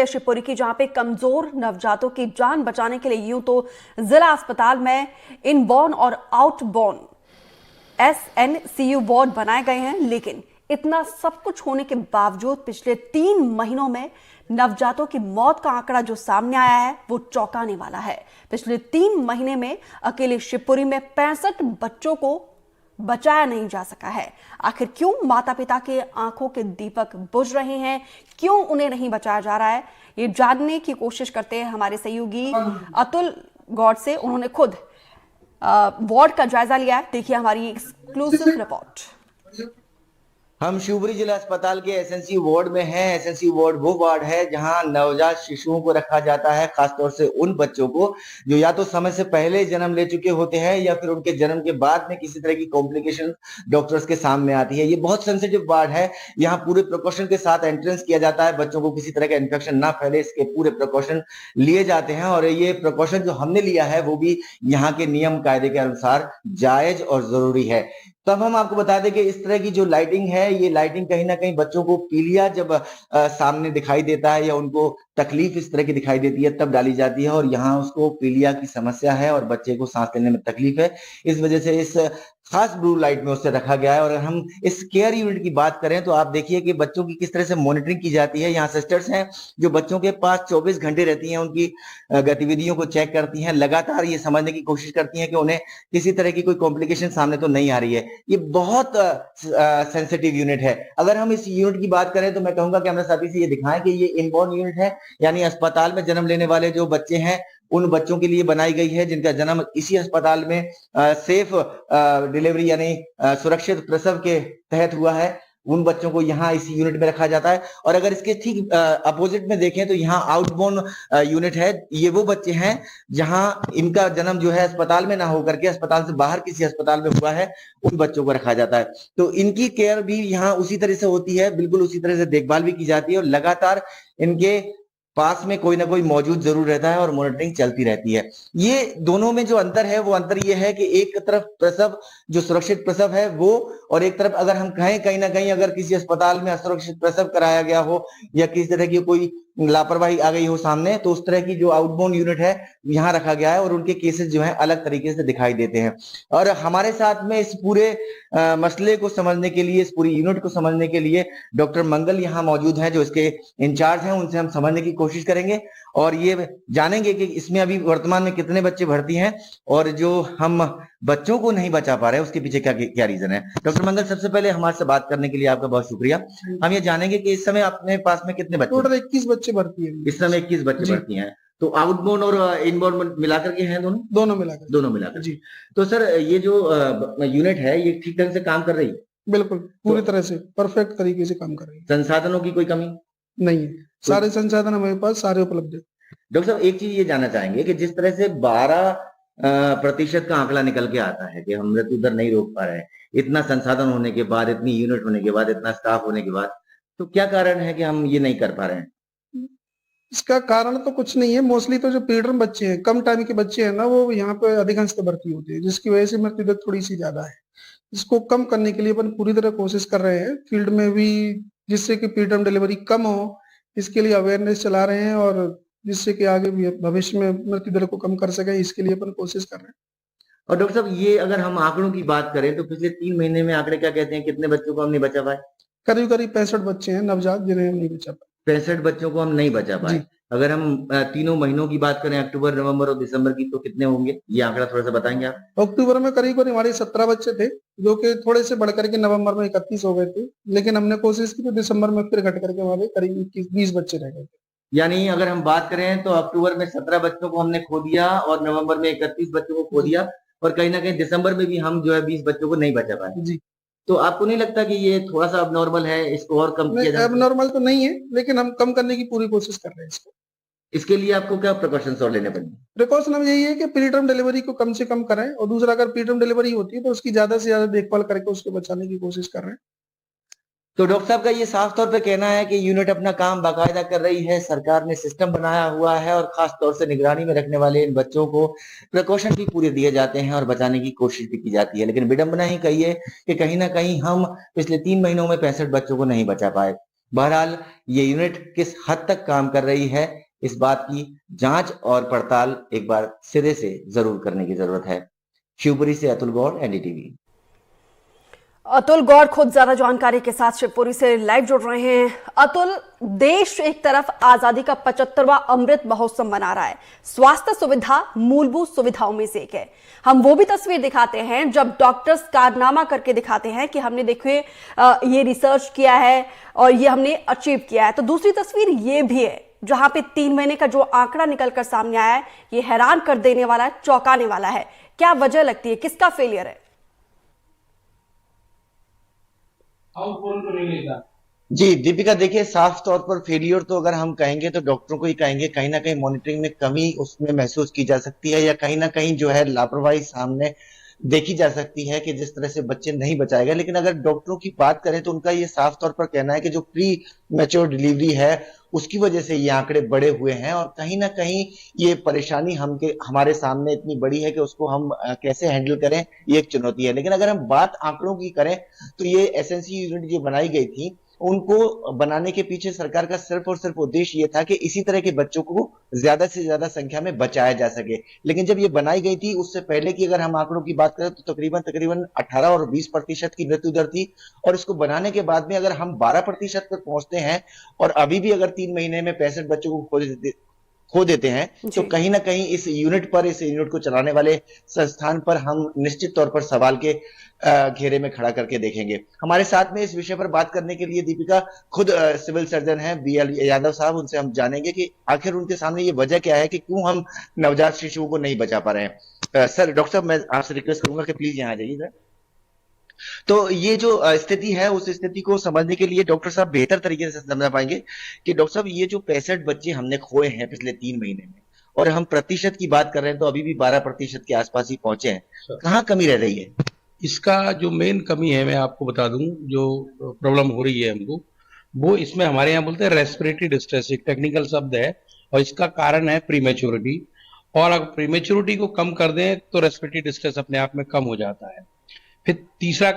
है शिवपुरी की, जहां पे कमजोर नवजातों की जान बचाने के लिए यूं तो जिला अस्पताल में इनबॉर्न और आउटबॉर्न एसएनसीयू वार्ड बनाए गए हैं, लेकिन इतना सब कुछ होने के बावजूद पिछले 3 महीनों में नवजातों की मौत का आंकड़ा जो सामने आया है वो चौंकाने वाला है। पिछले 3 महीने में अकेले शिवपुरी में 65 बच्चों को बचाया नहीं जा सका है। आखिर क्यों माता पिता के आंखों के दीपक बुझ रहे हैं, क्यों उन्हें नहीं बचाया जा रहा है, ये जानने की कोशिश करते हैं हमारे सहयोगी अतुल गौड़ से। उन्होंने खुद वार्ड का जायजा लिया है। देखिए हमारी एक्सक्लूसिव रिपोर्ट। हम शिवपुरी जिला अस्पताल के एसएनसी वार्ड में हैं। एसएनसी वार्ड वो वार्ड है जहां नवजात शिशुओं को रखा जाता है, खासतौर से उन बच्चों को जो या तो समय से पहले जन्म ले चुके होते हैं या फिर उनके जन्म के बाद में किसी तरह की कॉम्प्लिकेशन डॉक्टर्स के सामने आती है। ये बहुत सेंसिटिव वार्ड है। यहाँ पूरे प्रिकॉशन के साथ एंट्रेंस किया जाता है, बच्चों को किसी तरह का इन्फेक्शन ना फैले इसके पूरे प्रिकॉशन लिए जाते हैं। और ये प्रिकॉशन जो हमने लिया है वो भी यहाँ के नियम कायदे के अनुसार जायज और जरूरी है। तब हम आपको बता दें कि इस तरह की जो लाइटिंग है, ये लाइटिंग कहीं ना कहीं बच्चों को पीलिया जब सामने दिखाई देता है या उनको तकलीफ इस तरह की दिखाई देती है तब डाली जाती है। और यहाँ उसको पीलिया की समस्या है और बच्चे को सांस लेने में तकलीफ है, इस वजह से इस खास ब्लू लाइट में उसे रखा गया है। और अगर हम इस केयर यूनिट की बात करें तो आप देखिए कि बच्चों की किस तरह से मॉनिटरिंग की जाती है। यहाँ सिस्टर्स हैं जो बच्चों के पास 24 घंटे रहती हैं, उनकी गतिविधियों को चेक करती हैं, लगातार ये समझने की कोशिश करती हैं कि उन्हें किसी तरह की कोई कॉम्प्लिकेशन सामने तो नहीं आ रही है। ये बहुत सेंसिटिव यूनिट है। अगर हम इस यूनिट की बात करें तो मैं कहूंगा कैमरा साथी से ये दिखाएं कि ये इनबॉर्न यूनिट है, यानी अस्पताल में जन्म लेने वाले जो बच्चे हैं उन बच्चों के लिए बनाई गई है जिनका जन्म इसी अस्पताल में सेफ डिलीवरी यानी सुरक्षित प्रसव के तहत हुआ है। उन बच्चों को यहाँ इस यूनिट में रखा जाता है। और अगर इसके ठीक अपोजिट में देखें तो यहाँ आउटबोर्न यूनिट है। ये वो बच्चे हैं जहां इनका जन्म जो है अस्पताल में ना होकर के अस्पताल से बाहर किसी अस्पताल में हुआ है, उन बच्चों को रखा जाता है। तो इनकी केयर भी यहाँ उसी तरह से होती है, बिल्कुल उसी तरह से देखभाल भी की जाती है और लगातार इनके पास में कोई ना कोई मौजूद जरूर रहता है और मॉनिटरिंग चलती रहती है। ये दोनों में जो अंतर है वो अंतर ये है कि एक तरफ प्रसव जो सुरक्षित प्रसव है वो, और एक तरफ अगर हम कहें कहीं ना कहीं अगर किसी अस्पताल में असुरक्षित प्रसव कराया गया हो या किसी तरह की कोई लापरवाही आ गई हो सामने, तो उस तरह की जो आउटबोर्न यूनिट है यहाँ रखा गया है और उनके केसेस जो है अलग तरीके से दिखाई देते हैं। और हमारे साथ में इस पूरे मसले को समझने के लिए, इस पूरी यूनिट को समझने के लिए डॉक्टर मंगल यहाँ मौजूद हैं जो इसके इंचार्ज हैं। उनसे हम समझने की कोशिश करेंगे और ये जानेंगे कि इसमें अभी वर्तमान में कितने बच्चे भर्ती हैं और जो हम बच्चों को नहीं बचा पा रहे हैं उसके पीछे क्या क्या रीजन है। डॉक्टर मंगल, सबसे पहले हमारे से बात करने के लिए आपका बहुत शुक्रिया। हम ये जानेंगे कि इस समय अपने पास में कितने बच्चे? टोटल 21 बच्चे भर्ती हैं। इस समय 21 बच्चे भर्ती हैं। तो आउटबोर्न और इनबोर्न मिलाकर के हैं दोनों मिलाकर जी। तो सर ये जो यूनिट है ये ठीक ढंग से काम कर रही है? बिल्कुल पूरी तरह से परफेक्ट तरीके से काम कर रही है। संसाधनों की कोई कमी नहीं है, सारे संसाधन हमारे पास सारे उपलब्ध है। डॉक्टर साहब, एक चीज ये जानना चाहेंगे कि जिस तरह से 12% का आंकड़ा निकल के आता है कि हम मृत्यु दर नहीं रोक पा रहे हैं, इतना संसाधन होने के बाद, इतनी यूनिट होने के बाद, इतना स्टाफ होने के बाद, तो क्या कारण है कि हम ये नहीं कर पा रहे हैं? इसका कारण तो कुछ नहीं है। मोस्टली तो जो पीडरम बच्चे हैं, कम टाइम के बच्चे हैं ना, वो यहाँ पे अधिकांश भर्ती होते हैं, जिसकी वजह से मृत्यु दर थोड़ी सी ज्यादा है। इसको कम करने के लिए अपन पूरी तरह कोशिश कर रहे हैं फील्ड में भी, जिससे कि पीडरम डिलीवरी कम हो, इसके लिए अवेयरनेस चला रहे हैं और जिससे कि आगे भी भविष्य में मृत्यु दर को कम कर सके, इसके लिए अपन कोशिश कर रहे हैं। और डॉक्टर साहब, ये अगर हम आंकड़ों की बात करें तो पिछले 3 महीने में आंकड़े क्या कहते हैं, कितने बच्चों को हम नहीं बचा पाए? करीब 65 बच्चे हैं नवजात जिन्हें हम नहीं बचा पाए। 65 बच्चों को हम नहीं बचा पाए। अगर हम तीनों महीनों की बात करें, अक्टूबर, नवंबर और दिसंबर की, तो कितने होंगे? ये आंकड़ा थोड़ा सा बताएंगे आप? अक्टूबर में करीब हमारे 17 बच्चे थे, जो कि थोड़े से बढ़ करके नवंबर में 31 हो गए थे, लेकिन हमने कोशिश की तो दिसंबर में फिर घट करके हमारे करीब 20 बच्चे रह गए थे। यानी अगर हम बात करें तो अक्टूबर में 17 बच्चों को हमने खो दिया और नवंबर में 31 बच्चों को खो दिया और कहीं ना कहीं दिसंबर में भी हम जो है 20 बच्चों को नहीं बचा पाए। जी। तो आपको नहीं लगता कि ये थोड़ा सा अबनॉर्मल है, इसको और कम किया जाए? अबनॉर्मल तो नहीं है, लेकिन हम कम करने की पूरी कोशिश कर रहे हैं इसको। इसके लिए आपको क्या प्रिकॉशंस और लेने पड़ेंगे? प्रिकॉशन हम यही है कि प्रीटर्म डिलीवरी को कम से कम करें, और दूसरा अगर प्रीटर्म डिलीवरी होती है तो उसकी ज्यादा से ज्यादा देखभाल करके उसको बचाने की कोशिश कर रहे हैं। तो डॉक्टर साहब का ये साफ तौर पे कहना है कि यूनिट अपना काम बाकायदा कर रही है, सरकार ने सिस्टम बनाया हुआ है और खास तौर से निगरानी में रखने वाले इन बच्चों को प्रिकॉशन भी पूरे दिए जाते हैं और बचाने की कोशिश भी की जाती है। लेकिन विडंबना ही कहिए कि कहीं ना कहीं हम पिछले 3 महीनों में 65 बच्चों को नहीं बचा पाए। बहरहाल ये यूनिट किस हद तक काम कर रही है, इस बात की जांच और पड़ताल एक बार सिरे से जरूर करने की जरूरत है। शिवपुरी से अतुल गौड़, एनडीटीवी। अतुल गौड़ खुद ज्यादा जानकारी के साथ शिवपुरी से लाइव जुड़ रहे हैं। अतुल, देश एक तरफ आजादी का 75वां अमृत महोत्सव मना रहा है, स्वास्थ्य सुविधा मूलभूत सुविधाओं में से एक है। हम वो भी तस्वीर दिखाते हैं जब डॉक्टर्स कारनामा करके दिखाते हैं कि हमने देखिए ये रिसर्च किया है और ये हमने अचीव किया है, तो दूसरी तस्वीर ये भी है जहां पे 3 महीने का जो आंकड़ा निकलकर सामने आया है, ये हैरान कर देने वाला है, चौंकाने वाला है। क्या वजह लगती है, किसका फेलियर है? जी दीपिका, देखिए साफ तौर पर फेलियर तो अगर हम कहेंगे तो डॉक्टरों को ही कहेंगे। कहीं ना कहीं मॉनिटरिंग में कमी उसमें महसूस की जा सकती है, या कहीं ना कहीं जो है लापरवाही सामने देखी जा सकती है कि जिस तरह से बच्चे नहीं बचाए गए। लेकिन अगर डॉक्टरों की बात करें तो उनका ये साफ तौर पर कहना है कि जो प्री मैच्योर डिलीवरी है उसकी वजह से ये आंकड़े बड़े हुए हैं, और कहीं ना कहीं ये परेशानी हमारे सामने इतनी बड़ी है कि उसको हम कैसे हैंडल करें, ये एक चुनौती है। लेकिन अगर हम बात आंकड़ों की करें तो ये एसएनसी यूनिट जो बनाई गई थी, उनको बनाने के पीछे सरकार का सिर्फ और सिर्फ उद्देश्य ये था कि इसी तरह के बच्चों को ज्यादा से ज्यादा संख्या में बचाया जा सके। लेकिन जब ये बनाई गई थी उससे पहले की अगर हम आंकड़ों की बात करें तो तकरीबन 18 और 20% की मृत्यु दर थी, और इसको बनाने के बाद में अगर हम 12% पर पहुंचते हैं और अभी भी अगर 3 महीने में 65 बच्चों को खो देते हैं तो कहीं ना कहीं इस यूनिट को चलाने वाले संस्थान पर हम निश्चित तौर पर सवाल के घेरे में खड़ा करके देखेंगे। हमारे साथ में इस विषय पर बात करने के लिए दीपिका खुद सिविल सर्जन हैं बीएल यादव साहब, उनसे हम जानेंगे कि आखिर उनके सामने ये वजह क्या है कि क्यों हम नवजात शिशुओं को नहीं बचा पा रहे हैं। सर, डॉक्टर साहब, मैं आपसे रिक्वेस्ट करूंगा कि प्लीज यहाँ आ जाइए। तो ये जो स्थिति है उस स्थिति को समझने के लिए डॉक्टर साहब बेहतर तरीके से समझा पाएंगे कि डॉक्टर साहब ये जो 65 बच्चे हमने खोए हैं पिछले 3 महीने में, और हम प्रतिशत की बात कर रहे हैं तो अभी भी 12% के आसपास ही पहुंचे हैं, कहाँ कमी रह रही है? इसका जो मेन कमी है मैं आपको बता दूं, जो प्रॉब्लम हो रही है हमको, वो इसमें हमारे यहाँ बोलते हैं रेस्पिरेटरी डिस्ट्रेस, एक टेक्निकल शब्द है, और इसका कारण है प्रीमेच्योरिटी। और अगर प्रीमेच्योरिटी को कम कर दें तो रेस्पिरेटरी डिस्ट्रेस अपने आप में कम हो जाता है। फिर दूसरा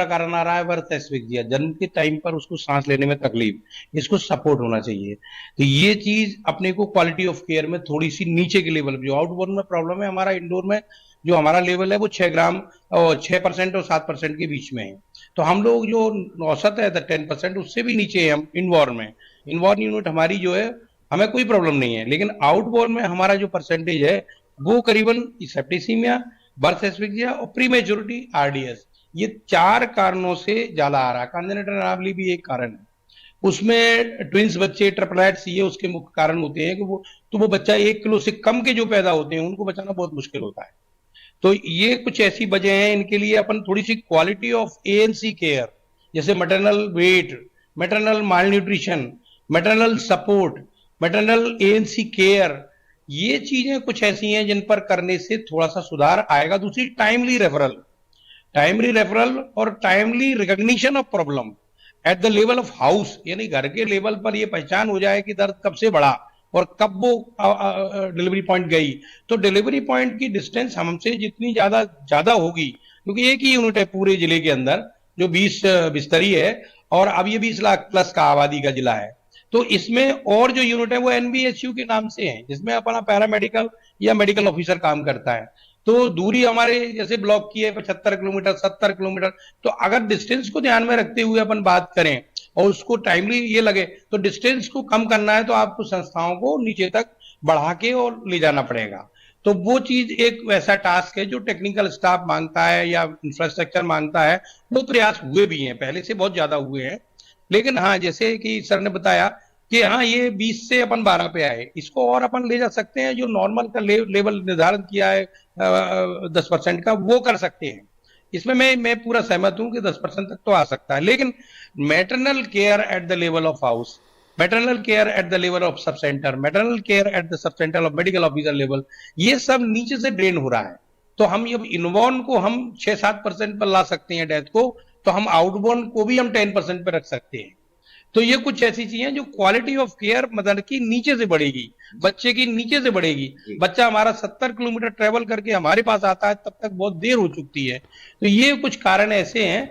कारण आ रहा है बर्थ एस्फिक्सिया, जन्म के टाइम पर उसको सांस लेने में तकलीफ, इसको सपोर्ट होना चाहिए। तो ये चीज अपने को क्वालिटी ऑफ केयर में थोड़ी सी नीचे के लेवल, जो आउटबोर्न में प्रॉब्लम है, हमारा इंडोर में जो हमारा लेवल है वो 6% और 7% के बीच में है। तो हम लोग जो औसत है 10% उससे भी नीचे है हम इनवॉर्न में। इनवॉर्न यूनिट हमारी जो है हमें कोई प्रॉब्लम नहीं है, लेकिन आउटबोर्न में हमारा जो परसेंटेज है वो करीबन सेप्टिसीमिया, बर्थ एस्फिक्सिया और प्रीमेच्योरिटी आरडीएस, ये 4 कारणों से ज्यादा आ रहा है। कंजेनिटल एनाबली भी एक कारण है, उसमें ट्विंस बच्चे, ट्रिपलेट्स, ये उसके मुख्य कारण होते हैं कि वो बच्चा 1 किलो से कम के जो पैदा होते हैं उनको बचाना बहुत मुश्किल होता है। तो ये कुछ ऐसी वजह है, इनके लिए अपन थोड़ी सी क्वालिटी ऑफ एएनसी केयर, जैसे maternal weight, maternal malnutrition, maternal support, maternal ANC care, ये चीजें कुछ ऐसी हैं जिन पर करने से थोड़ा सा सुधार आएगा। दूसरी टाइमली रेफरल और timely recognition of problem at the level of house, यानी घर के लेवल पर ये पहचान हो जाए कि दर्द कब से बढ़ा और कब वो डिलीवरी पॉइंट गई। तो डिलीवरी पॉइंट की डिस्टेंस हमसे जितनी ज्यादा होगी, क्योंकि एक ही यूनिट है पूरे जिले के अंदर जो 20 बिस्तरी है, और अब ये 20 लाख प्लस का आबादी का जिला है, तो इसमें और जो यूनिट है वो एनबीएचयू के नाम से है, जिसमें अपना पैरामेडिकल या मेडिकल ऑफिसर काम करता है। तो दूरी हमारे जैसे ब्लॉक की है 75 किलोमीटर, 70 किलोमीटर, तो अगर डिस्टेंस को ध्यान में रखते हुए अपन बात करें और उसको टाइमली ये लगे तो डिस्टेंस को कम करना है तो आपको संस्थाओं को नीचे तक बढ़ा के और ले जाना पड़ेगा। तो वो चीज एक वैसा टास्क है जो टेक्निकल स्टाफ मांगता है या इंफ्रास्ट्रक्चर मांगता है। वो प्रयास हुए भी हैं, पहले से बहुत ज्यादा हुए हैं, लेकिन हाँ, जैसे कि सर ने बताया कि हाँ ये 20 से अपन 12 पे आए, इसको और अपन ले जा सकते हैं। जो नॉर्मल का लेवल निर्धारित किया है 10% का, वो कर सकते हैं। इसमें मैं पूरा सहमत हूं कि 10% तक तो आ सकता है, लेकिन maternal care at the level of house, maternal care at the level of sub centre, maternal care at the sub centre of medical officer level, ये सब नीचे से ड्रेन हो रहा है। तो हम ये इनबॉर्न को हम 6-7% पर ला सकते हैं डेथ को, तो हम आउटबोर्न को भी हम 10% पर रख सकते हैं। तो ये कुछ ऐसी चीजें जो क्वालिटी ऑफ केयर मदर की नीचे से बढ़ेगी, बच्चे की नीचे से बढ़ेगी। बच्चा हमारा 70 किलोमीटर ट्रेवल करके हमारे पास आता है, तब तक बहुत देर हो चुकी है। तो ये कुछ कारण ऐसे हैं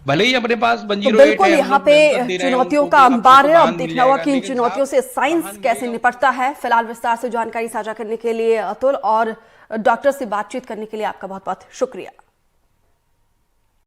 भले ही अपने पास तो 108 बिल्कुल है, हम यहाँ लोग पे निरंतर दे रहे हैं चुनौतियों उनको का कि अंबार है। आपको अब वाहन देखना होगा मिल कि इन जाएगा। चुनौतियों से लेकिन साइंस वाहन कैसे मिलेगा। निपटता है। फिलहाल विस्तार से जानकारी साझा करने के लिए अतुल और डॉक्टर से बातचीत करने के लिए आपका बहुत बहुत शुक्रिया।